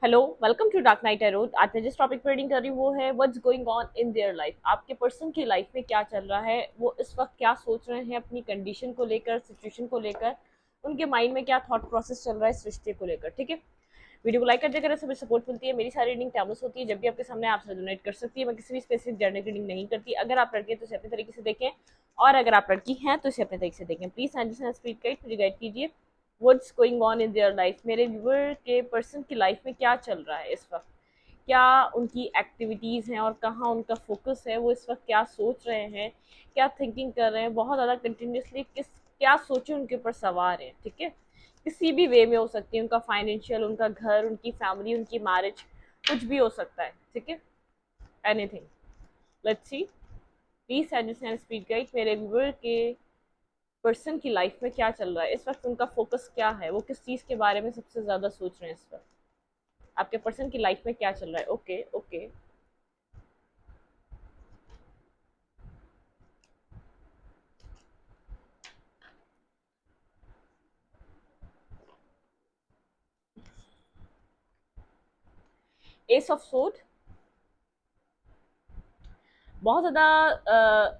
Hello, welcome to Dark Knight Arrow. आज मैं जिस टॉपिक पर रीडिंग कर रही हूँ वो है what's going on in their life. आपके पर्सन की लाइफ में क्या चल रहा है, वो इस वक्त क्या सोच रहे हैं अपनी कंडीशन को लेकर, सिचुएशन को लेकर, उनके माइंड में क्या थॉट प्रोसेस चल रहा है इस रिश्ते को लेकर। ठीक है, वीडियो को लाइक कर देकर सभी सपोर्ट मिलती है। मेरी सारी रीडिंग टाइमलेस होती है, जब भी आपके सामने आप रेजोनेट कर सकती है। मैं किसी भी स्पेसिफिक जर्नल रीडिंग नहीं करती। अगर आप लड़के हैं तो इसे अपने तरीके से देखें, और अगर आप लड़की हैं तो इसे अपने तरीके से देखें। प्लीज स्पीड गाइड मुझे गाइड कीजिए। What's going on in their life, मेरे व्यूअर के पर्सन की लाइफ में क्या चल रहा है इस वक्त, क्या उनकी एक्टिविटीज़ हैं और कहाँ उनका फोकस है, वो इस वक्त क्या सोच रहे हैं, क्या थिंकिंग कर रहे हैं, बहुत ज़्यादा कंटिन्यूसली किस क्या सोचे उनके ऊपर सवार है। ठीक है, किसी भी वे में हो सकती है, उनका फाइनेंशियल, उनका घर, उनकी फैमिली, उनकी मैरिज, कुछ भी हो सकता है। ठीक है, anything. Let's see. Please suggestion speed guide, मेरे व्यूअर के पर्सन की लाइफ में क्या चल रहा है इस वक्त, उनका फोकस क्या है, वो किस चीज़ के बारे में सबसे ज़्यादा सोच रहे हैं इस वक्त, आपके पर्सन की लाइफ में क्या चल रहा है। ओके ओके, एस ऑफ सोड। बहुत ज़्यादा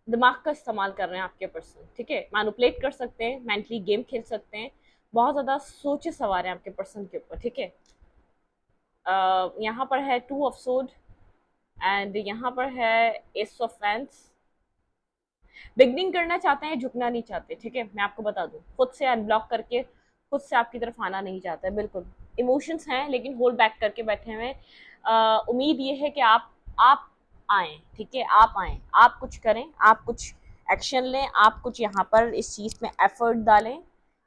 दिमाग का इस्तेमाल कर रहे हैं आपके पर्सन। ठीक है, मैनिपुलेट कर सकते हैं, मेंटली गेम खेल सकते हैं, बहुत ज़्यादा सोचे सवार हैं आपके पर्सन के ऊपर। ठीक है, यहाँ पर है टू ऑफ सोड एंड यहाँ पर है एस ऑफ फैंस। बिगनिंग करना चाहते हैं, झुकना नहीं चाहते। ठीक है, मैं आपको बता दूं, खुद से अनब्लॉक करके खुद से आपकी तरफ आना नहीं चाहते। बिल्कुल इमोशंस हैं लेकिन होल्ड बैक करके बैठे हुए हैं। उम्मीद ये है कि आप आए। ठीक है, आप आए, आप कुछ करें, आप कुछ एक्शन लें, आप कुछ यहाँ पर इस चीज़ में एफर्ट डालें,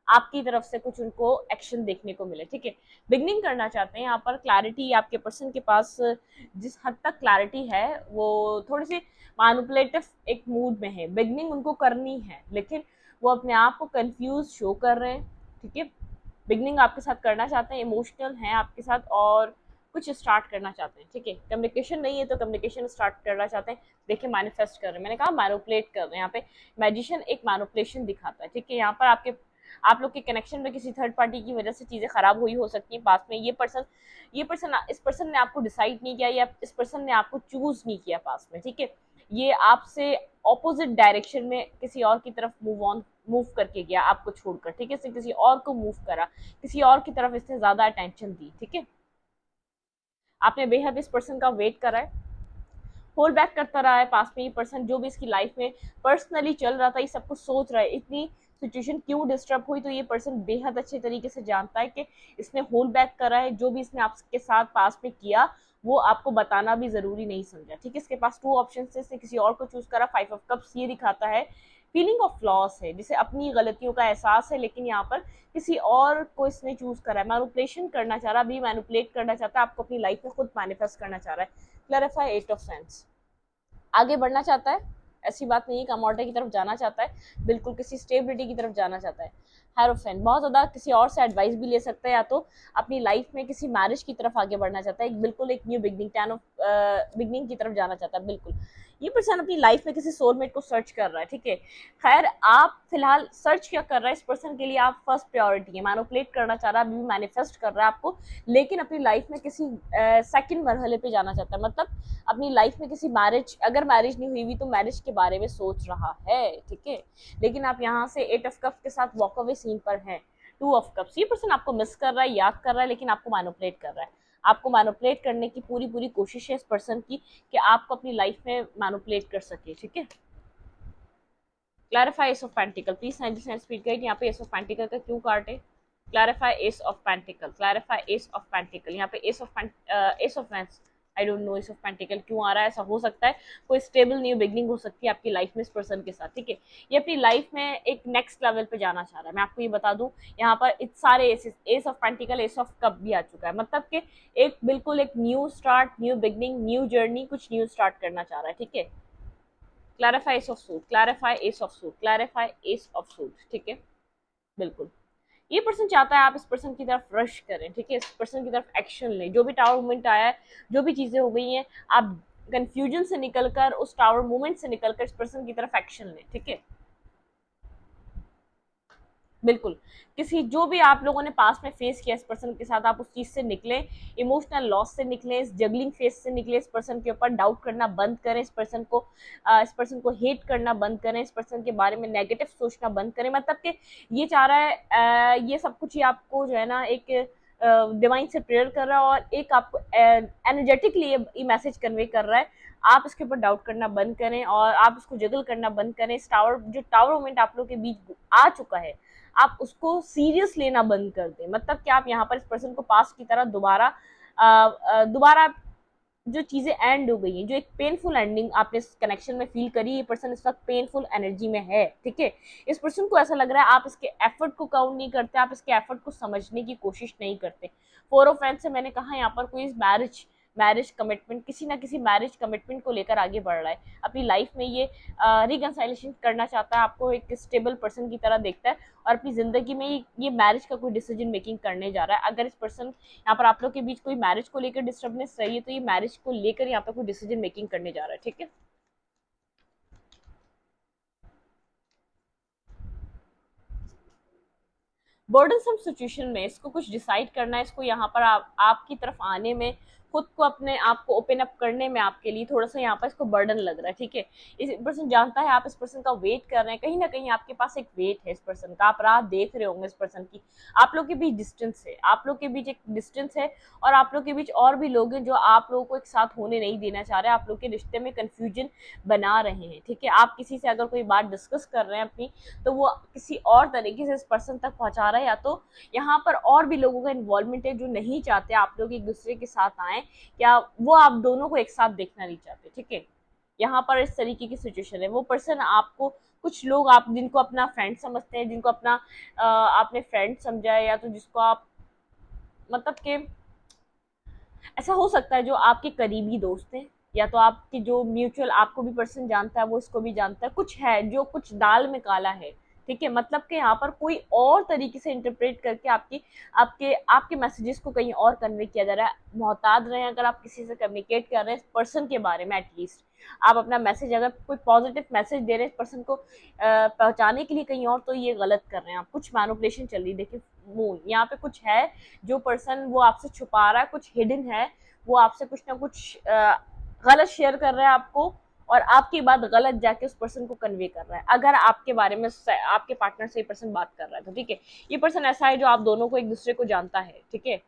आपकी तरफ से कुछ उनको एक्शन देखने को मिले। ठीक है, बिगनिंग करना चाहते हैं। यहाँ पर क्लैरिटी आपके पर्सन के पास जिस हद तक क्लैरिटी है, वो थोड़ी सी मैनिपुलेटिव एक मूड में है। बिगनिंग उनको करनी है लेकिन वो अपने आप को कंफ्यूज शो कर रहे हैं। ठीक है, बिगनिंग आपके साथ करना चाहते हैं, इमोशनल हैं आपके साथ और कुछ स्टार्ट करना चाहते हैं। ठीक है, कम्युनिकेशन नहीं है तो कम्युनिकेशन स्टार्ट करना चाहते हैं। देखिए, मैनिफेस्ट कर रहे हैं, मैंने कहा मैनिपुलेट कर रहे हैं। यहाँ पे मैजिशियन एक मैनिपुलेशन दिखाता है। ठीक है, यहाँ पर आप लोग के कनेक्शन में किसी थर्ड पार्टी की वजह से चीज़ें खराब हुई हो सकती हैं पास में। ये पर्सन इस पर्सन ने आपको डिसाइड नहीं किया, या इस पर्सन ने आपको चूज नहीं किया पास में। ठीक है, ये आपसे ऑपोजिट डायरेक्शन में किसी और की तरफ मूव करके गया आपको छोड़कर। ठीक है, इसने किसी और को मूव करा, किसी और की तरफ इसने ज्यादा अटेंशन दी। ठीक है, आपने बेहद इस पर्सन का वेट करा है, होल्ड बैक करता रहा है पास में। ये पर्सन जो भी इसकी लाइफ में पर्सनली चल रहा था, ये सब कुछ सोच रहा है, इतनी सिचुएशन क्यों डिस्टर्ब हुई, तो ये पर्सन बेहद अच्छे तरीके से जानता है कि इसने होल्ड बैक करा है। जो भी इसने आपके साथ पास में किया वो आपको बताना भी जरूरी नहीं समझा। ठीक है, इसके पास टू ऑप्शन से इसने किसी और को चूज करा। फाइव ऑफ कप्स ये दिखाता है फीलिंग ऑफ लॉस है, जिसे अपनी गलतियों का एहसास है, लेकिन यहाँ पर किसी और को इसने चूज करा है। मैनिपुलेशन करना चाह रहा है, अभी मैनिपुलेट करना चाहता है, आपको अपनी लाइफ में खुद मैनिफेस्ट करना चाह रहा है। क्लैरिफाई एट ऑफ सेंस, आगे बढ़ना चाहता है, ऐसी बात नहीं है, कमोडिटी की तरफ जाना चाहता है, बिल्कुल किसी स्टेबिलिटी की तरफ जाना चाहता है। हेरोफेन बहुत ज़्यादा किसी और से एडवाइस भी ले सकता है, या तो अपनी लाइफ में किसी मैरिज की तरफ आगे बढ़ना चाहता है, बिल्कुल एक new beginning, tan of beginning की तरफ जाना चाहता है। बिल्कुल ये पर्सन अपनी लाइफ में किसी सोलमेट को सर्च कर रहा है। ठीक है, खैर आप फिलहाल सर्च क्या कर रहा है इस पर्सन के लिए, आप फर्स्ट प्रायोरिटी है। मैनिपुलेट करना चाह रहा है, अभी भी मैनिफेस्ट कर रहा है आपको, लेकिन अपनी लाइफ में किसी सेकंड मरहले पे जाना चाहता है। मतलब अपनी लाइफ में किसी मैरिज, अगर मैरिज नहीं हुई हुई तो मैरिज के बारे में सोच रहा है। ठीक है, लेकिन आप यहाँ से एट ऑफ कप्स के साथ वॉक अवे सीन पर हैं। टू ऑफ कप्स, ये पर्सन आपको मिस कर रहा है, याद कर रहा है, लेकिन आपको मैनिपुलेट कर रहा है। आपको मैनिपुलेट करने की पूरी पूरी कोशिश है इस पर्सन की कि आपको अपनी लाइफ में मैनिपुलेट कर सके। ठीक है, clarify ace of pentacle, please 90 spirit guide. यहाँ पे एस ऑफ पेंटिकल का क्यों कार्ड है? Clarify ace of pentacle, clarify ace of pentacle. यहाँ पे ace of wands, I don't know ace of pentacle क्यों आ रहा है। ऐसा हो सकता है कोई स्टेबल न्यू बिगनिंग हो सकती है आपकी लाइफ में इस पर्सन के साथ। ठीक है, ये अपनी लाइफ में एक नेक्स्ट लेवल पे जाना चाह रहा है। मैं आपको ये बता दूं, यहाँ पर इतने सारे S of pentacle, S of cup भी आ चुका है, मतलब कि एक बिल्कुल एक new start, new beginning, new journey, कुछ न्यू स्टार्ट करना चाह रहा है। ठीक है, clarify ace of suit, clarify ace of suit, clarify ace of suit. ठीक है, बिल्कुल ये पर्सन चाहता है आप इस पर्सन की तरफ रश करें। ठीक है, इस पर्सन की तरफ एक्शन लें। जो भी टावर मूवमेंट आया है, जो भी चीजें हो गई हैं, आप कंफ्यूजन से निकलकर, उस टावर मूवमेंट से निकलकर इस पर्सन की तरफ एक्शन लें। ठीक है, बिल्कुल। किसी जो भी आप लोगों ने पास्ट में फेस किया इस पर्सन के साथ, आप उस चीज़ से निकलें, इमोशनल लॉस से निकलें, इस जगलिंग फेस से निकलें, इस पर्सन के ऊपर डाउट करना बंद करें, इस पर्सन को हेट करना बंद करें, इस पर्सन के बारे में नेगेटिव सोचना बंद करें। मतलब कि ये चाह रहा है, ये सब कुछ ही आपको जो है ना एक डिवाइन से प्रेयर कर रहा है और एक आपको एनर्जेटिकली ये मैसेज कन्वे कर रहा है। आप इसके ऊपर डाउट करना बंद करें और आप इसको जगल करना बंद करें। इस टावर मोमेंट आप लोगों के बीच आ चुका है, आप उसको सीरियस लेना बंद कर दें। मतलब कि आप यहाँ पर इस पर्सन को पास्ट की तरह दोबारा जो चीज़ें एंड हो गई हैं, जो एक पेनफुल एंडिंग आपने इस कनेक्शन में फील करी, ये पर्सन इस वक्त पेनफुल एनर्जी में है, ठीक है। इस पर्सन को ऐसा लग रहा है आप इसके एफर्ट को काउंट नहीं करते, आप इसके एफर्ट को समझने की कोशिश नहीं करते। फोर ऑफ वैंड्स से मैंने कहा यहाँ पर कोई मैरिज मैरिज कमिटमेंट, किसी ना किसी मैरिज कमिटमेंट को लेकर आगे बढ़ रहा है अपनी लाइफ में। ये रिकंसाइलेशन करना चाहता है, आपको एक स्टेबल पर्सन की तरह देखता है और अपनी ज़िंदगी में ये मैरिज का कोई डिसीजन मेकिंग करने जा रहा है। अगर इस पर्सन यहाँ पर आप लोग के बीच कोई मैरिज को लेकर डिस्टर्बनेस रही है, तो ये मैरिज को लेकर यहाँ पर कोई डिसीजन मेकिंग करने जा रहा है, ठीक है। बर्डनसम सिचुएशन में इसको कुछ डिसाइड करना है, इसको यहाँ पर आपकी तरफ आने में, खुद को अपने आप को ओपन अप करने में आपके लिए थोड़ा सा यहाँ पर इसको बर्डन लग रहा है, ठीक है। इस पर्सन जानता है आप इस पर्सन का वेट कर रहे हैं, कहीं ना कहीं आपके पास एक वेट है इस पर्सन का, आप राह देख रहे होंगे इस पर्सन की। आप लोग के बीच डिस्टेंस है, आप लोग के बीच एक डिस्टेंस है और आप लोग के बीच और भी लोग हैं जो आप लोगों को एक साथ होने नहीं देना चाह रहे, आप लोग के रिश्ते में कन्फ्यूजन बना रहे हैं, ठीक है। आप किसी से अगर कोई बात डिस्कस कर रहे हैं अपनी, तो वो किसी और तरीके से इस पर्सन तक पहुंचा रहा है, या तो यहाँ पर और भी लोगों का इन्वॉल्वमेंट है जो नहीं चाहते आप लोग एक दूसरे के साथ आए, या वो आप दोनों को एक साथ देखना नहीं चाहते, ठीक है। यहाँ पर इस तरीके की सिचुएशन है। वो पर्सन आपको, कुछ लोग आप जिनको अपना फ्रेंड समझते हैं, जिनको अपना आपने फ्रेंड समझा है, या तो जिसको आप मतलब कि ऐसा हो सकता है जो आपके करीबी दोस्त हैं, या तो आपके जो म्यूचुअल, आपको भी पर्सन जानता है वो इसको भी जानता है, कुछ है जो कुछ दाल में काला है, ठीक है। मतलब कि यहाँ पर कोई और तरीके से इंटरप्रेट करके आपके आपके मैसेजेस को कहीं और कन्वे किया जा रहा है। मोहतात रहें, अगर आप किसी से कम्युनिकेट कर रहे हैं इस पर्सन के बारे में, एटलीस्ट आप अपना मैसेज, अगर कोई पॉजिटिव मैसेज दे रहे हैं इस पर्सन को पहुंचाने के लिए कहीं और, तो ये गलत कर रहे हैं आप, कुछ मैनिपुलेशन चल रही है। देखिए मून यहाँ पे कुछ है जो पर्सन वो आपसे छुपा रहा है, कुछ हिडन है, वो आपसे कुछ ना कुछ गलत शेयर कर रहा है आपको, और आपकी बात गलत जाके उस पर्सन को कन्वे कर रहा है। अगर आपके बारे में आपके पार्टनर से ये पर्सन बात कर रहा है तो ठीक है, ये पर्सन ऐसा है जो आप दोनों को एक दूसरे को जानता है, ठीक है।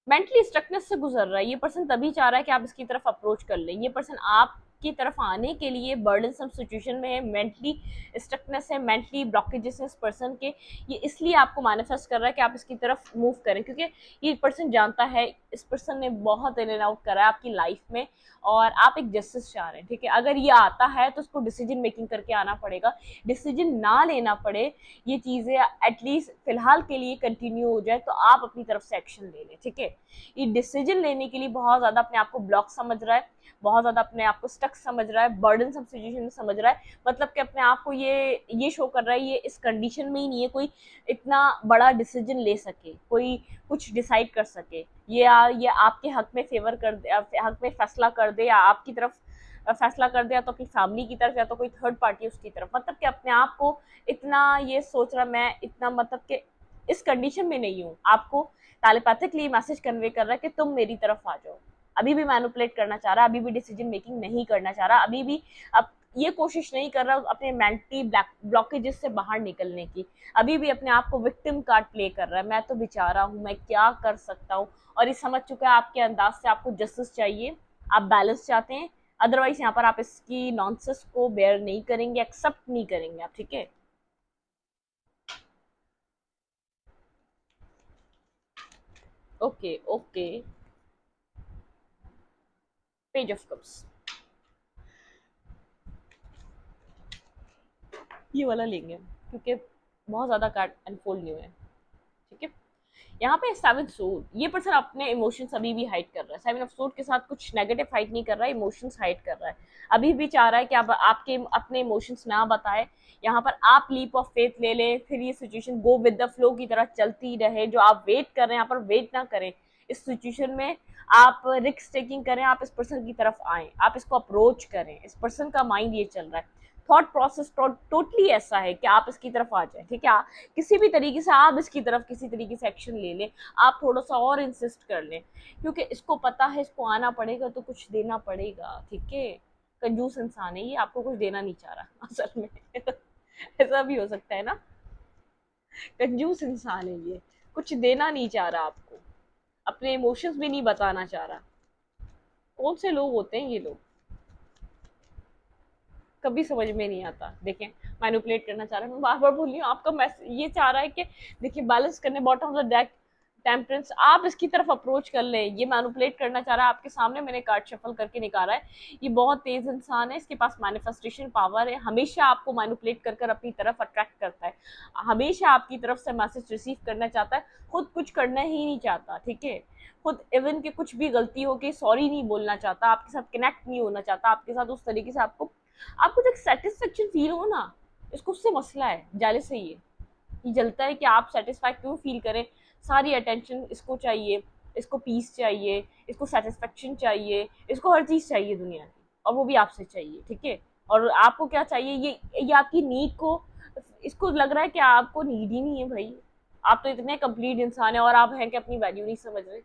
मेंटली स्ट्रकनेस से गुजर रहा है ये पर्सन, तभी चाह रहा है कि आप इसकी तरफ अप्रोच कर लें। ये पर्सन आपकी तरफ आने के लिए बर्डनसम सिचुएशन में है, मेंटली स्ट्रकनेस है, मेंटली ब्लॉकेजेस है इस पर्सन के। ये इसलिए आपको मैनिफेस्ट कर रहा है कि आप इसकी तरफ मूव करें, क्योंकि ये पर्सन जानता है इस पर्सन ने बहुत इन एंड आउट करा है आपकी लाइफ में, और आप एक जस्टिस चाह रहे हैं, ठीक है। अगर ये आता है तो उसको डिसीजन मेकिंग करके आना पड़ेगा, डिसीजन ना लेना पड़े, ये चीज़ें एटलीस्ट फिलहाल के लिए कंटिन्यू हो जाए, तो आप अपनी तरफ से एक्शन ले लें, ठीक है। ये डिसीजन लेने के लिए बहुत ज़्यादा अपने आप को ब्लॉक समझ रहा है, बहुत ज़्यादा अपने आप को स्टक समझ रहा है, बर्डन सम सिचुएशन में समझ रहा है। मतलब कि अपने आप को ये शो कर रहा है ये इस कंडीशन में ही नहीं है कोई इतना बड़ा डिसीजन ले सके, कोई कुछ डिसाइड कर सके, ये आपके हक में फेवर कर दे, हक में फैसला कर दे, या आपकी तरफ फैसला कर दे, या तो अपनी फैमिली की तरफ, या तो कोई थर्ड पार्टी उसकी तरफ। मतलब कि अपने आप को इतना ये सोच रहा, मैं इतना मतलब कि इस कंडीशन में नहीं हूँ, आपको टेलीपैथिकली मैसेज कन्वे कर रहा है कि तुम मेरी तरफ आ जाओ। अभी भी मैनिपुलेट करना चाह रहा है, अभी भी डिसीजन मेकिंग नहीं करना चाह रहा, अभी भी अब ये कोशिश नहीं कर रहा अपने मेंटली ब्लॉकेजेस से बाहर निकलने की, अभी भी अपने आप को विक्टिम कार्ड प्ले कर रहा है, मैं तो बेचारा हूँ, मैं क्या कर सकता हूँ। और ये समझ चुका है आपके अंदाज से आपको जस्टिस चाहिए, आप बैलेंस चाहते हैं। अदरवाइज यहाँ पर आप इसकी नॉनसेंस को बेयर नहीं करेंगे, एक्सेप्ट नहीं करेंगे आप, ठीक है। Okay okay, page of cups, ये वाला लेंगे क्योंकि बहुत ज्यादा कार्ड अनफोल्ड नहीं हुए हैं, ठीक है। यहाँ पे सेवन सूट, ये पर्सन अपने इमोशंस अभी भी हाइड कर रहा है, सेवन ऑफ सूट के साथ कुछ नेगेटिव हाइड नहीं कर रहा है, इमोशंस हाइड कर रहा है, अभी भी चाह रहा है कि आप आपके अपने इमोशंस ना बताए। यहाँ पर आप लीप ऑफ फेथ ले लें, फिर ये situation go with the flow की तरह चलती रहे, जो आप वेट कर रहे हैं यहाँ पर वेट ना करें, इस सिचुएशन में आप रिस्क टेकिंग करें, आप इस पर्सन की तरफ आएं, आप इसको अप्रोच करें। इस पर्सन का माइंड ये चल रहा है, थॉट प्रोसेस टोटली ऐसा है कि आप इसकी तरफ आ जाए, ठीक है। किसी भी तरीके से आप इसकी तरफ किसी तरीके से एक्शन ले लें, आप थोड़ा सा और इंसिस्ट कर लें, क्योंकि इसको पता है इसको आना पड़ेगा तो कुछ देना पड़ेगा, ठीक है। कंजूस इंसान है ये, आपको कुछ देना नहीं चाह रहा असल में ऐसा भी हो सकता है ना, कंजूस इंसान है ये, कुछ देना नहीं चाह रहा आपको, अपने इमोशंस भी नहीं बताना चाह रहा। कौन से लोग होते हैं ये लोग, कभी समझ में नहीं आता। देखें, मैनिपुलेट करना चाह रहा है, मैं बार बार बोल रही हूँ, आपका मैसेज ये चाह रहा है कि देखिए बैलेंस करने, bottom of the deck temperance, आप इसकी तरफ अप्रोच कर ले। ये मैनिपुलेट करना चाह रहा है, आपके सामने मैंने कार्ड शफल करके निकाला है, ये बहुत तेज इंसान है, इसके पास मैनिफेस्टेशन पावर है, हमेशा आपको मैनिपुलेट कर कर अपनी तरफ अट्रैक्ट करता है, हमेशा आपकी तरफ से मैसेज रिसीव करना चाहता है, खुद कुछ करना ही नहीं चाहता, ठीक है। खुद इवन के कुछ भी गलती हो के सॉरी नहीं बोलना चाहता, आपके साथ कनेक्ट नहीं होना चाहता, आपके साथ उस तरीके से आपको जो सेटिस्फेक्शन फील हो ना, इसको उससे मसला है, जाले से ये जलता है कि आप सेटिस्फाई क्यों फील करें, सारी अटेंशन इसको चाहिए, इसको पीस चाहिए, इसको सेटिस्फेक्शन चाहिए, इसको हर चीज़ चाहिए दुनिया की, और वो भी आपसे चाहिए, ठीक है। और आपको क्या चाहिए, ये आपकी नीड को, इसको लग रहा है कि आपको नीड ही नहीं है भाई, आप तो इतने कंप्लीट इंसान है और आप हैं कि अपनी वैल्यू नहीं समझ रहे,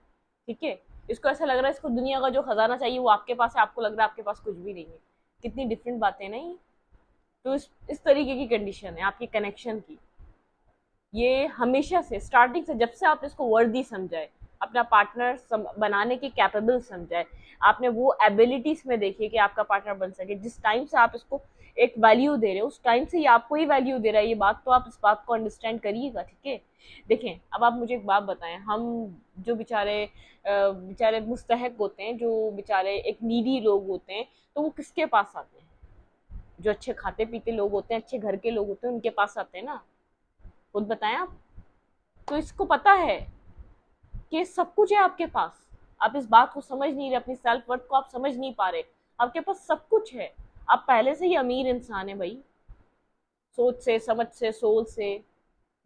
ठीक है। इसको ऐसा लग रहा है इसको दुनिया का जो खजाना चाहिए वो आपके पास है, आपको लग रहा है आपके पास कुछ भी नहीं है। कितनी डिफरेंट बातें नहीं। तो इस तरीके की कंडीशन है आपकी कनेक्शन की। ये हमेशा से स्टार्टिंग से, जब से आप इसको वर्दी समझाए, अपना पार्टनर बनाने के कैपेबल समझाए, आपने वो एबिलिटीज में देखिए कि आपका पार्टनर बन सके, जिस टाइम से आप इसको एक वैल्यू दे रहे हो उस टाइम से ये आपको ही वैल्यू दे रहा है, ये बात तो आप इस बात को अंडरस्टैंड करिएगा, ठीक है। देखें, अब आप मुझे एक बात बताएं, हम जो बेचारे बेचारे मुस्तहक होते हैं, जो बेचारे एक नीडी लोग होते हैं, तो वो किसके पास आते हैं? जो अच्छे खाते पीते लोग होते हैं, अच्छे घर के लोग होते हैं, उनके पास आते हैं ना, खुद बताएं आप। तो इसको पता है कि सब कुछ है आपके पास, आप इस बात को समझ नहीं रहे, अपनी सेल्फ वर्थ को आप समझ नहीं पा रहे, आपके पास सब कुछ है, आप पहले से ही अमीर इंसान है भाई, सोच से, समझ से, सोल से,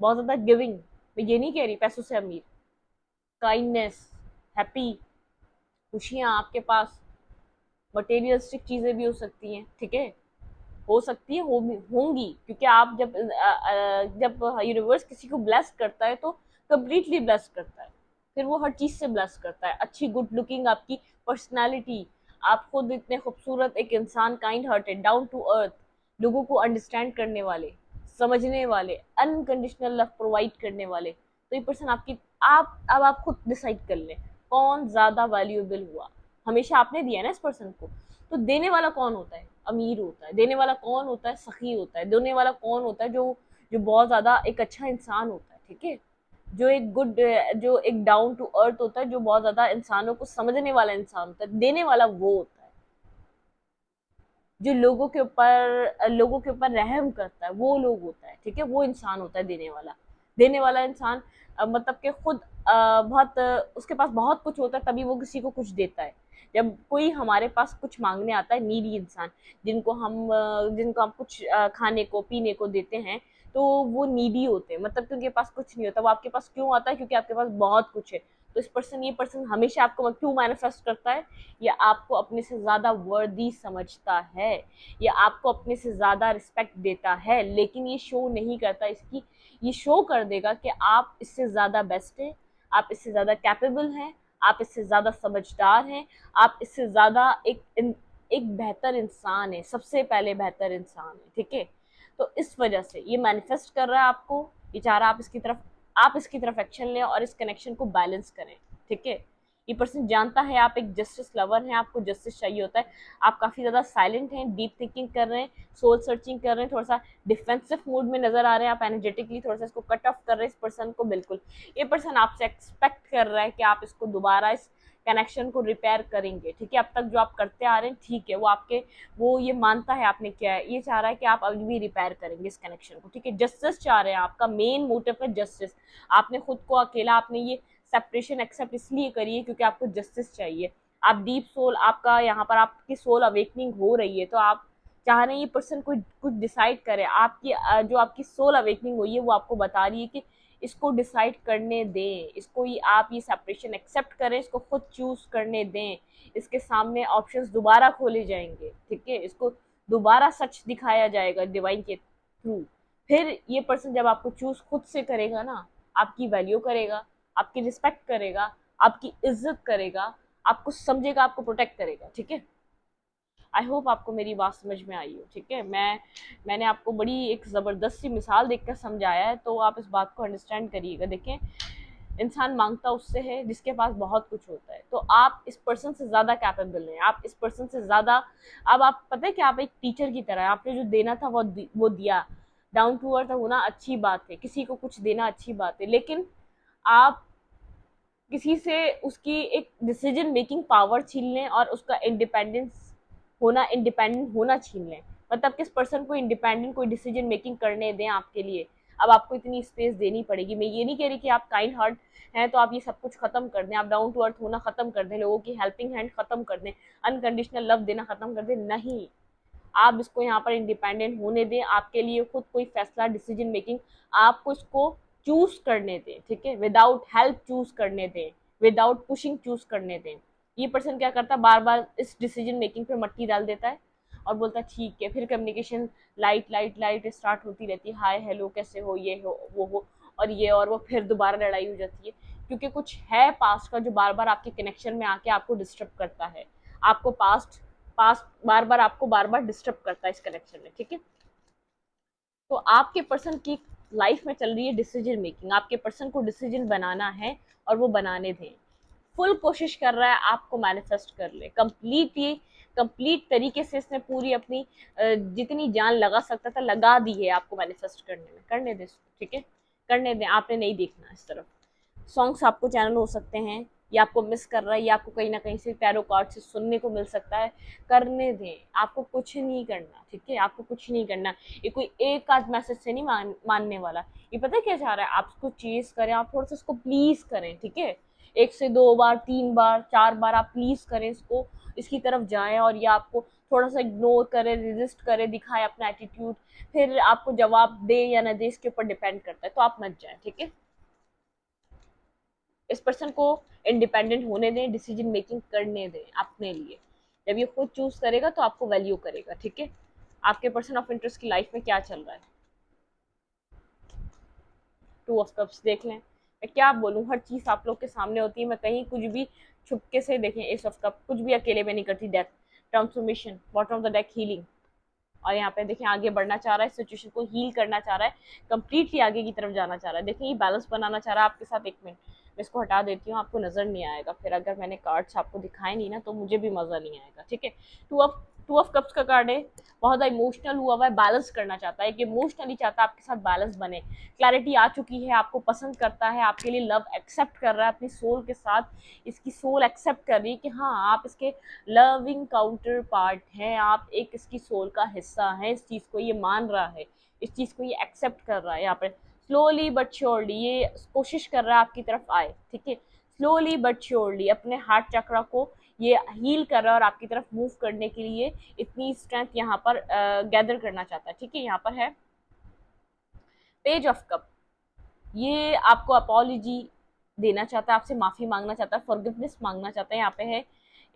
बहुत ज्यादा गिविंग। मैं ये नहीं कह रही पैसों से अमीर, काइंडनेस, हैप्पी, खुशियां आपके पास, मटेरियलिस्टिक चीजें भी हो सकती हैं, ठीक है, हो सकती है, हो भी होंगी, क्योंकि आप जब यूनिवर्स किसी को ब्लेस करता है तो कम्प्लीटली ब्लेस करता है, फिर वो हर चीज से ब्लेस करता है, अच्छी गुड लुकिंग आपकी पर्सनालिटी, आप खुद इतने खूबसूरत एक इंसान, kind hearted, down to earth, लोगों को अंडरस्टैंड करने वाले, समझने वाले, अनकंडीशनल लव प्रोवाइड करने वाले, तो ये पर्सन आपकी, आप अब आप खुद डिसाइड कर लें कौन ज्यादा वैल्यूएबल हुआ। हमेशा आपने दिया है ना इस पर्सन को, तो देने वाला कौन होता है? अमीर होता है। देने वाला कौन होता है? सखी होता है। देने वाला कौन होता है? जो जो बहुत ज्यादा एक अच्छा इंसान होता है, ठीक है, जो एक गुड, जो एक डाउन टू अर्थ होता है, जो बहुत ज्यादा इंसानों को समझने वाला इंसान होता है, देने वाला वो होता है। जो लोगों के ऊपर रहम करता है, वो लोग होता है, ठीक है, वो इंसान होता है देने वाला। देने वाला इंसान मतलब कि खुद बहुत उसके पास बहुत कुछ होता है, तभी वो किसी को कुछ देता है। जब कोई हमारे पास कुछ मांगने आता है, नीडी इंसान, जिनको हम कुछ खाने को पीने को देते हैं, तो वो नीडी होते हैं, मतलब कि उनके पास कुछ नहीं होता, वो आपके पास क्यों आता है? क्योंकि आपके पास बहुत कुछ है। तो ये पर्सन हमेशा आपको क्यों मैनिफेस्ट करता है? या आपको अपने से ज्यादा वर्दी समझता है, या आपको अपने से ज्यादा रिस्पेक्ट देता है, लेकिन ये शो नहीं करता इसकी। ये शो कर देगा कि आप इससे ज्यादा बेस्ट हैं, आप इससे ज्यादा कैपेबल हैं, आप इससे ज्यादा समझदार हैं, आप इससे ज्यादा एक बेहतर इंसान है, सबसे पहले बेहतर इंसान है, ठीक है। तो इस वजह से ये मैनिफेस्ट कर रहा है आपको, ये चाह रहा है आप इसकी तरफ एक्शन लें और इस कनेक्शन को बैलेंस करें, ठीक है। ये पर्सन जानता है आप एक जस्टिस लवर हैं, आपको जस्टिस चाहिए होता है, आप काफ़ी ज़्यादा साइलेंट हैं, डीप थिंकिंग कर रहे हैं, सोल सर्चिंग कर रहे हैं, थोड़ा सा डिफेंसिव मूड में नजर आ रहे हैं, आप एनर्जेटिकली थोड़ा सा इसको कट ऑफ कर रहे हैं इस पर्सन को। बिल्कुल, ये पर्सन आपसे एक्सपेक्ट कर रहा है कि आप इसको दोबारा इस कनेक्शन को रिपेयर करेंगे, ठीक है। अब तक जो आप करते आ रहे हैं ठीक है, वो ये मानता है आपने क्या है, ये चाह रहा है कि आप अभी भी रिपेयर करेंगे इस कनेक्शन को, ठीक है। जस्टिस चाह रहे हैं, आपका मेन मोटिव है जस्टिस। आपने खुद को अकेला, आपने ये सेपरेशन एक्सेप्ट इसलिए करिए क्योंकि आपको जस्टिस चाहिए। आप डीप सोल, आपका यहाँ पर आपकी सोल अवेकनिंग हो रही है, तो आप चाह रहे हैं ये पर्सन कुछ डिसाइड करे, आपकी जो आपकी सोल अवेकनिंग हुई है वो आपको बता रही है कि इसको डिसाइड करने दें, इसको ये आप ये सेपरेशन एक्सेप्ट करें, इसको खुद चूज करने दें। इसके सामने ऑप्शंस दोबारा खोले जाएंगे, ठीक है, इसको दोबारा सच दिखाया जाएगा डिवाइन के थ्रू। फिर ये पर्सन जब आपको चूज खुद से करेगा ना, आपकी वैल्यू करेगा, आपकी रिस्पेक्ट करेगा, आपकी इज्जत करेगा, आपको समझेगा, आपको प्रोटेक्ट करेगा, ठीक है। आई होप आपको मेरी बात समझ में आई हो, ठीक है। मैंने आपको बड़ी एक ज़बरदस्त सी मिसाल देकर समझाया है, तो आप इस बात को अंडरस्टैंड करिएगा। देखें, इंसान मांगता उससे है जिसके पास बहुत कुछ होता है, तो आप इस पर्सन से ज़्यादा कैपेबल हैं, आप इस पर्सन से ज़्यादा। अब आप पता है कि आप एक टीचर की तरह हैं, आपने जो देना था वो दिया। डाउन टू अर्थ होना अच्छी बात है, किसी को कुछ देना अच्छी बात है, लेकिन आप किसी से उसकी एक डिसीजन मेकिंग पावर छीन लें और उसका इंडिपेंडेंट होना छीन लें। मतलब किस पर्सन को इंडिपेंडेंट कोई डिसीजन मेकिंग करने दें आपके लिए। अब आपको इतनी स्पेस देनी पड़ेगी। मैं ये नहीं कह रही कि आप काइंड हार्ट हैं तो आप ये सब कुछ खत्म कर दें, आप डाउन टू अर्थ होना खत्म कर दें, लोगों की हेल्पिंग हैंड खत्म कर दें, अनकंडीशनल लव देना खत्म कर दें, नहीं। आप इसको यहाँ पर इंडिपेंडेंट होने दें, आपके लिए खुद कोई फैसला, डिसीजन मेकिंग आपको इसको चूज करने दें, ठीक है, विदाउट हेल्प चूज करने दें, विदाउट पुशिंग चूज करने दें। ये पर्सन क्या करता है, बार बार इस डिसीजन मेकिंग पे मट्टी डाल देता है और बोलता है ठीक है, फिर communication light light light start होती रहती है, हाय हेलो कैसे हो, ये हो वो हो, और ये और वो, फिर दोबारा लड़ाई हो जाती है, क्योंकि कुछ है पास्ट का जो बार बार आपके कनेक्शन में आके आपको डिस्टर्ब करता है। आपको पास्ट पास्ट बार बार आपको बार बार डिस्टर्ब करता है इस कनेक्शन में, ठीक है। तो आपके पर्सन की लाइफ में चल रही है डिसीजन मेकिंग, आपके पर्सन को डिसीजन बनाना है और वो बनाने दें। फुल कोशिश कर रहा है आपको मैनिफेस्ट कर ले, कंप्लीट तरीके से इसने पूरी अपनी जितनी जान लगा सकता था लगा दी है आपको मैनिफेस्ट करने में। करने दें इसको, ठीक है, करने दें, आपने नहीं देखना इस तरफ। सॉन्ग्स आपको चैनल हो सकते हैं, या आपको मिस कर रहा है, या आपको कहीं ना कहीं से टैरो कार्ड से सुनने को मिल सकता है, करने दें, आपको कुछ नहीं करना, ठीक है, आपको कुछ नहीं करना। ये कोई एक आध मैसेज से नहीं मानने वाला। ये पता है क्या चाह रहा है, आप उसको चेज करें, आप थोड़ा सा उसको प्लीज करें, ठीक है, 1 से 2 बार 3 बार 4 बार आप प्लीज करें इसको, इसकी तरफ जाएं, और ये आपको थोड़ा सा इग्नोर करे, रेजिस्ट करे, दिखाए अपना एटीट्यूड, फिर आपको जवाब दे या न दे इसके ऊपर डिपेंड करता है, तो आप मत जाएं, ठीक है। इस पर्सन को इंडिपेंडेंट होने दें, डिसीजन मेकिंग करने दें अपने लिए। जब ये खुद चूज करेगा तो आपको वैल्यू करेगा, ठीक है। आपके पर्सन ऑफ इंटरेस्ट की लाइफ में क्या चल रहा है, 2 ऑफ कप्स देख लें। मैं क्या बोलूँ, हर चीज़ आप लोग के सामने होती है, मैं कहीं कुछ भी छुपके से देखें, एस ऑफ कप कुछ भी अकेले में नहीं करती। Death, transformation, bottom of the deck, healing, और यहाँ पे देखिए आगे बढ़ना चाह रहा है, सिचुएशन को हील करना चाह रहा है, कंप्लीटली आगे की तरफ जाना चाह रहा है। देखिए ये बैलेंस बनाना चाह रहा है आपके साथ। 1 मिनट मैं इसको हटा देती हूँ, आपको नजर नहीं आएगा, फिर अगर मैंने कार्ड्स आपको दिखाए नहीं ना तो मुझे भी मजा नहीं आएगा, ठीक है। टू ऑफ कप्स का कार्ड है, बहुत इमोशनल हुआ हुआ है, बैलेंस करना चाहता है, कि इमोशनली चाहता है आपके साथ बैलेंस बने, क्लैरिटी आ चुकी है, आपको पसंद करता है, आपके लिए लव एक्सेप्ट कर रहा है अपनी सोल के साथ, इसकी सोल एक्सेप्ट कर रही है कि हाँ आप इसके लविंग काउंटर पार्ट हैं, आप एक इसकी सोल का हिस्सा हैं, इस चीज़ को ये मान रहा है, इस चीज़ को ये एक्सेप्ट कर रहा है। यहाँ पर स्लोली बट श्योरली ये कोशिश कर रहा है आपकी तरफ आए, ठीक है, स्लोली बट श्योरली अपने हार्ट चक्रा को ये हील कर रहा है और आपकी तरफ मूव करने के लिए इतनी स्ट्रेंथ यहाँ पर गैदर करना चाहता है, ठीक है। यहाँ पर है पेज ऑफ कप, ये आपको अपॉलॉजी देना चाहता है, आपसे माफी मांगना चाहता है, फॉरगिवनेस मांगना चाहता है। यहाँ पे है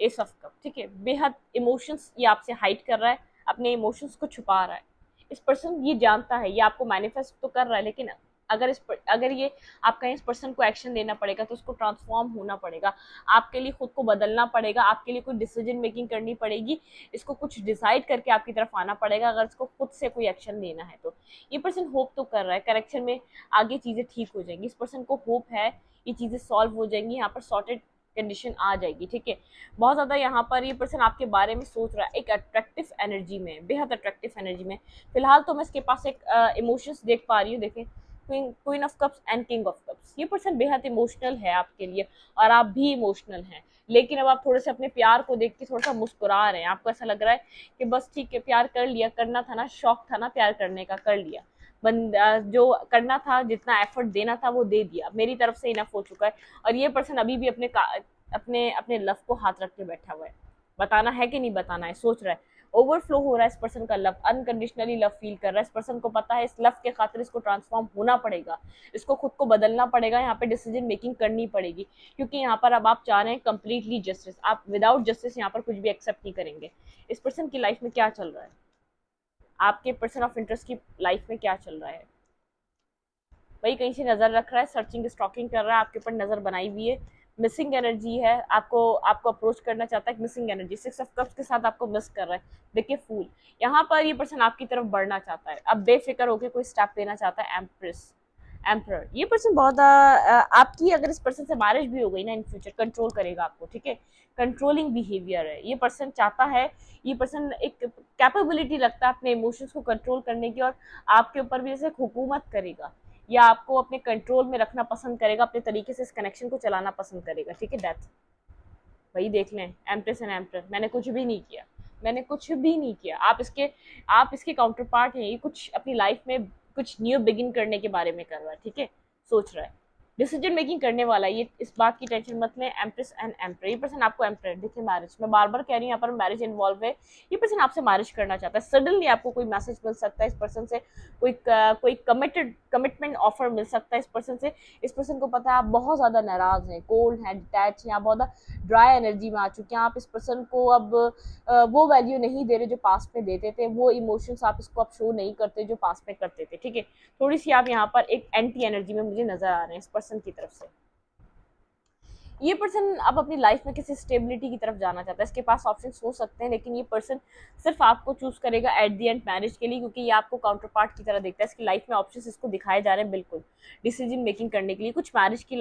एस ऑफ कप, ठीक है, बेहद इमोशंस ये आपसे हाइड कर रहा है, अपने इमोशंस को छुपा रहा है। इस पर्सन ये जानता है, ये आपको मैनिफेस्ट तो कर रहा है, लेकिन अगर ये आपका इस पर्सन को एक्शन लेना पड़ेगा तो उसको ट्रांसफॉर्म होना पड़ेगा, आपके लिए खुद को बदलना पड़ेगा, आपके लिए कोई डिसीजन मेकिंग करनी पड़ेगी, इसको कुछ डिसाइड करके आपकी तरफ आना पड़ेगा अगर इसको खुद से कोई एक्शन लेना है तो। ये पर्सन होप तो कर रहा है करेक्शन में आगे चीज़ें ठीक हो जाएंगी, इस पर्सन को होप है ये चीज़ें सॉल्व हो जाएंगी, यहाँ पर सॉर्टेड कंडीशन आ जाएगी, ठीक है। बहुत ज़्यादा यहाँ पर ये पर्सन आपके बारे में सोच रहा है, एक अट्रैक्टिव एनर्जी में, बेहद अट्रैक्टिव एनर्जी में। फिलहाल तो मैं इसके पास एक इमोशंस देख पा रही हूँ, देखें queen of cups and king of cups. ये पर्सन बेहद इमोशनल है आपके लिए और आप भी इमोशनल हैं, लेकिन अब आप थोड़े से अपने प्यार को देख के थोड़ा सा मुस्कुरा रहे हैं, आपको ऐसा लग रहा है कि बस ठीक है प्यार कर लिया, करना था ना, शौक था ना प्यार करने का, कर लिया, बंदा जो करना था, जितना एफर्ट देना था वो दे दिया, मेरी तरफ से इनफ हो चुका है। और ये पर्सन अभी भी अपने अपने लव को हाथ रख के बैठा हुआ है, बताना है कि नहीं बताना है सोच रहा है। ओवरफ्लो हो रहा है इस पर्सन का लव, अनकंडीशनली लव फील कर रहा है, इस पर्सन को पता है इस लव के खातिर इसको ट्रांसफॉर्म होना पड़ेगा, इसको खुद को बदलना पड़ेगा, यहाँ पे डिसीजन मेकिंग करनी पड़ेगी, क्योंकि यहाँ पर अब आप चाह रहे हैं कंप्लीटली जस्टिस, आप विदाउट जस्टिस यहाँ पर कुछ भी एक्सेप्ट नहीं करेंगे। इस पर्सन की लाइफ में क्या चल रहा है, आपके पर्सन ऑफ इंटरेस्ट की लाइफ में क्या चल रहा है, वही कहीं से नजर रख रहा है, सर्चिंग स्टॉकिंग कर रहा है, आपके ऊपर नजर बनाई हुई है, मिसिंग एनर्जी है, आपको आपको अप्रोच करना चाहता है, missing energy, six of cups के साथ आपको मिस कर रहा है। देखिए फूल, यहाँ पर ये पर्सन आपकी तरफ बढ़ना चाहता है, अब बेफिक्र होकर कोई स्टेप लेना चाहता है, एम्प्रेस, एम्प्रर, ये पर्सन बहुत आपकी अगर इस पर्सन से मैरिज भी हो गई ना इन फ्यूचर, कंट्रोल करेगा आपको, ठीक है, कंट्रोलिंग बिहेवियर है, ये पर्सन चाहता है, ये पर्सन एक कैपेबिलिटी रखता है अपने इमोशंस को कंट्रोल करने की, और आपके ऊपर भी जैसे एक हुकूमत करेगा, या आपको अपने कंट्रोल में रखना पसंद करेगा, अपने तरीके से इस कनेक्शन को चलाना पसंद करेगा, ठीक है। डेथ, वही देख लें, एम्प्रेस एंड एम्प्रर, मैंने कुछ भी नहीं किया, मैंने कुछ भी नहीं किया, आप इसके काउंटर पार्ट हैं, ये कुछ अपनी लाइफ में कुछ न्यू बिगिन करने के बारे में कर रहा है, ठीक है, सोच रहा है, डिसीजन मेकिंग करने वाला है, ये इस बात की टेंशन मत लें। एम्प्रेस एंड एम्प्रर, ये पर्सन आपको एम्प्रर, देखिए मैरिज, मैं बार बार कह रही हूँ यहाँ पर मैरिज इन्वॉल्व है, ये पर्सन आपसे मैरिज करना चाहता है, सडनली आपको कोई मैसेज मिल सकता है इस पर्सन से, कोई कमिटमेंट ऑफर मिल सकता है इस पर्सन से, इस पर्सन को पता है आप बहुत ज़्यादा नाराज़ हैं, कोल्ड हैं, डिटैच हैं, आप बहुत ड्राई एनर्जी में आ चुके हैं, आप इस पर्सन को अब वो वैल्यू नहीं दे रहे जो पास्ट में देते थे, वो इमोशंस आप इसको अब शो नहीं करते जो पास्ट में करते थे, ठीक है, थोड़ी सी आप यहाँ पर एक एंटी एनर्जी में मुझे नजर आ रहे हैं इस पर्सन की तरफ से। ये पर्सन अब अपनी लाइफ में किसी स्टेबिलिटी की तरफ जाना चाहता है, इसके पास ऑप्शंस हो सकते हैं, लेकिन ये पर्सन सिर्फ आपको चूज करेगा एट दी एंड मैरिज के लिए, क्योंकि ये आपको काउंटर पार्ट की तरह देखता है, इसकी लाइफ में ऑप्शंस इसको दिखाए जा रहे हैं बिल्कुल डिसीजन मेकिंग करने के लिए, कुछ मैरिज के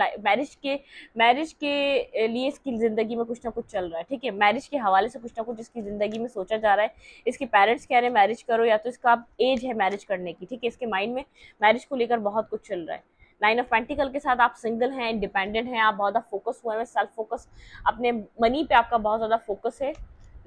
लिए इसकी ज़िंदगी में कुछ ना कुछ चल रहा है, ठीक है, मैरिज के हवाले से कुछ ना कुछ इसकी ज़िंदगी में सोचा जा रहा है, इसके पेरेंट्स कह रहे हैं मैरिज करो, या तो इसका एज है मैरिज करने की, ठीक है, इसके माइंड में मैरिज को लेकर बहुत कुछ चल रहा है। लाइन ऑफ पेंटिकल के साथ आप सिंगल हैं, इंडिपेंडेंट हैं, आप बहुत ज़्यादा फोकस हुए हैं, सेल्फ फोकस, अपने मनी पे आपका बहुत ज़्यादा फोकस है,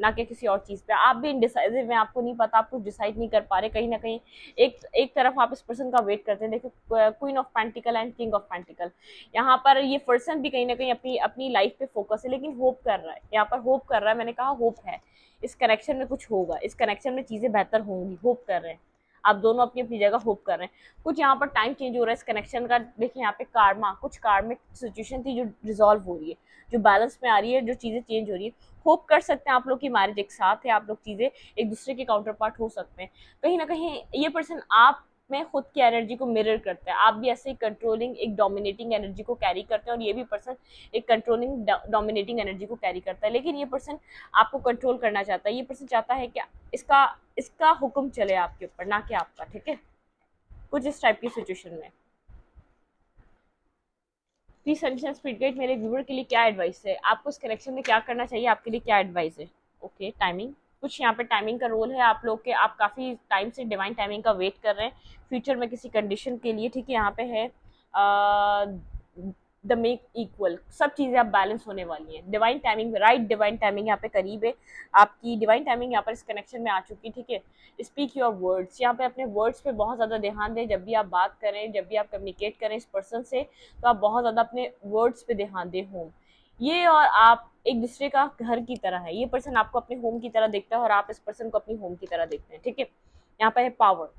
ना कि किसी और चीज़ पे, आप भी इनडिसाइसिव हैं, आपको नहीं पता, आप कुछ डिसाइड नहीं कर पा रहे, कहीं ना कहीं एक तरफ आप इस पर्सन का वेट करते हैं। देखिए queen of pentacle and king of pentacle, यहाँ पर ये पर्सन भी कहीं ना कहीं अपनी अपनी लाइफ पे फोकस है, लेकिन होप कर रहा है, यहाँ पर होप कर रहा है, मैंने कहा होप है, इस कनेक्शन में कुछ होगा, इस कनेक्शन में चीज़ें बेहतर होंगी, होप कर रहे हैं, आप दोनों अपनी अपनी जगह होप कर रहे हैं। कुछ यहाँ पर टाइम चेंज हो रहा है इस कनेक्शन का, देखिए यहाँ पे कार्मा, कुछ कार्मिक सिचुएशन थी जो रिजॉल्व हो रही है, जो बैलेंस में आ रही है, जो चीज़ें चेंज हो रही है, होप कर सकते हैं आप लोग की मैरिज एक साथ है, आप लोग चीज़ें एक दूसरे के काउंटर पार्ट हो सकते हैं, कहीं ना कहीं ये पर्सन आप में खुद की एनर्जी को मिरर करता है, आप भी ऐसे ही कंट्रोलिंग एक डोमिनेटिंग एनर्जी को कैरी करते हैं, और ये भी पर्सन एक कंट्रोलिंग डोमिनेटिंग एनर्जी को कैरी करता है, लेकिन ये पर्सन आपको कंट्रोल करना चाहता है, ये पर्सन चाहता है कि इसका इसका हुक्म चले आपके ऊपर, ना कि आपका, ठीक है, कुछ इस टाइप की सिचुएशन में। प्लीज सजेशन स्पीड गाइड मेरे व्यूअर के लिए क्या एडवाइस है, आपको इस कनेक्शन में क्या करना चाहिए, आपके लिए क्या एडवाइस है। ओके, टाइमिंग, कुछ यहाँ पे टाइमिंग का रोल है आप लोग के, आप काफ़ी टाइम से डिवाइन टाइमिंग का वेट कर रहे हैं फ्यूचर में किसी कंडीशन के लिए, ठीक है, यहाँ पे है द मेक इक्वल, सब चीज़ें अब बैलेंस होने वाली हैं, divine timing, right divine timing यहाँ पे करीब है, आपकी डिवाइन टाइमिंग यहाँ पर इस कनेक्शन में आ चुकी, ठीक है। स्पीक योर वर्ड्स, यहाँ पे अपने वर्ड्स पे बहुत ज़्यादा ध्यान दें, जब भी आप बात करें, जब भी आप कम्युनिकेट करें इस पर्सन से, तो आप बहुत ज़्यादा अपने वर्ड्स पे ध्यान दें, होम, ये और आप एक दूसरे का घर की तरह है, ये पर्सन आपको अपने होम की तरह देखता है, और आप इस पर्सन को अपनी होम की तरह देखते हैं, ठीक है। यहाँ पर है पावर,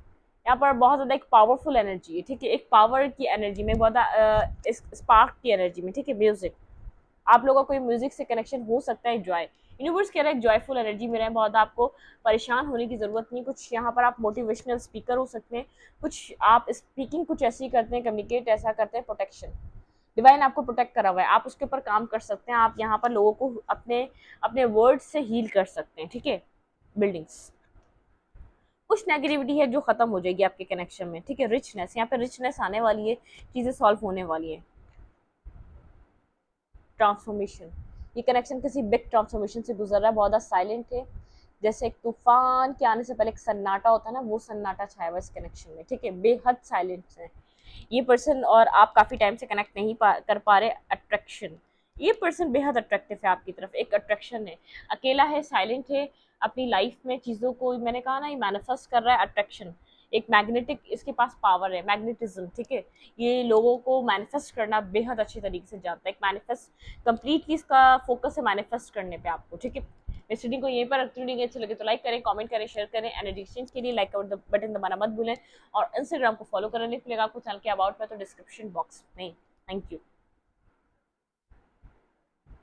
यहाँ पर बहुत ज़्यादा एक पावरफुल एनर्जी है, ठीक है, एक पावर की एनर्जी में, बहुत इस स्पार्क की एनर्जी में, ठीक है। म्यूजिक, आप लोगों का कोई म्यूजिक से कनेक्शन हो सकता है, जॉय, यूनिवर्स कह रहा है जॉयफुल एनर्जी में रहें, बहुत आपको परेशान होने की ज़रूरत नहीं, कुछ यहाँ पर आप मोटिवेशनल स्पीकर हो सकते हैं, कुछ आप स्पीकिंग कुछ ऐसी करते हैं, कम्युनिकेट ऐसा करते हैं, प्रोटेक्शन, डिवाइन आपको प्रोटेक्ट करा हुआ है, आप उसके ऊपर काम कर सकते हैं, आप यहाँ पर लोगों को अपने अपने वर्ड्स से हील कर सकते हैं, ठीक है। बिल्डिंग्स, कुछ नेगेटिविटी है जो खत्म हो जाएगी आपके कनेक्शन में, ठीक है। रिचनेस, यहाँ पे रिचनेस आने वाली है, चीज़ें सॉल्व होने वाली है। ट्रांसफॉर्मेशन, ये कनेक्शन किसी बिग ट्रांसफॉर्मेशन से गुजर रहा है, बहुत ज़्यादा साइलेंट है, जैसे एक तूफान के आने से पहले एक सन्नाटा होता है ना, वो सन्नाटा छाया हुआ इस कनेक्शन में, ठीक है, बेहद साइलेंट है ये पर्सन, और आप काफ़ी टाइम से कनेक्ट नहीं कर पा रहे। अट्रैक्शन, ये पर्सन बेहद अट्रैक्टिव है आपकी तरफ, एक अट्रैक्शन है, अकेला है, साइलेंट है, अपनी लाइफ में चीज़ों को, मैंने कहा ना, ये मैनिफेस्ट कर रहा है, अट्रैक्शन, एक मैग्नेटिक इसके पास पावर है, मैग्नेटिज्म, ठीक है, ये लोगों को मैनिफेस्ट करना बेहद अच्छे तरीके से जानता है, एक मैनिफेस्ट कंप्लीटली इसका फोकस है मैनिफेस्ट करने पे आपको, ठीक है। इस वीडियो को यहीं पर रखती हूँ। वीडियो अच्छी लगे तो लाइक करें, कमेंट करें, शेयर करें। एनर्जी एक्सचेंज के लिए लाइक का बटन दबाना मत भूलें और इंस्टाग्राम को फॉलो करने के लिए आपको चैनल के अबाउट में तो डिस्क्रिप्शन बॉक्स में। Thank you.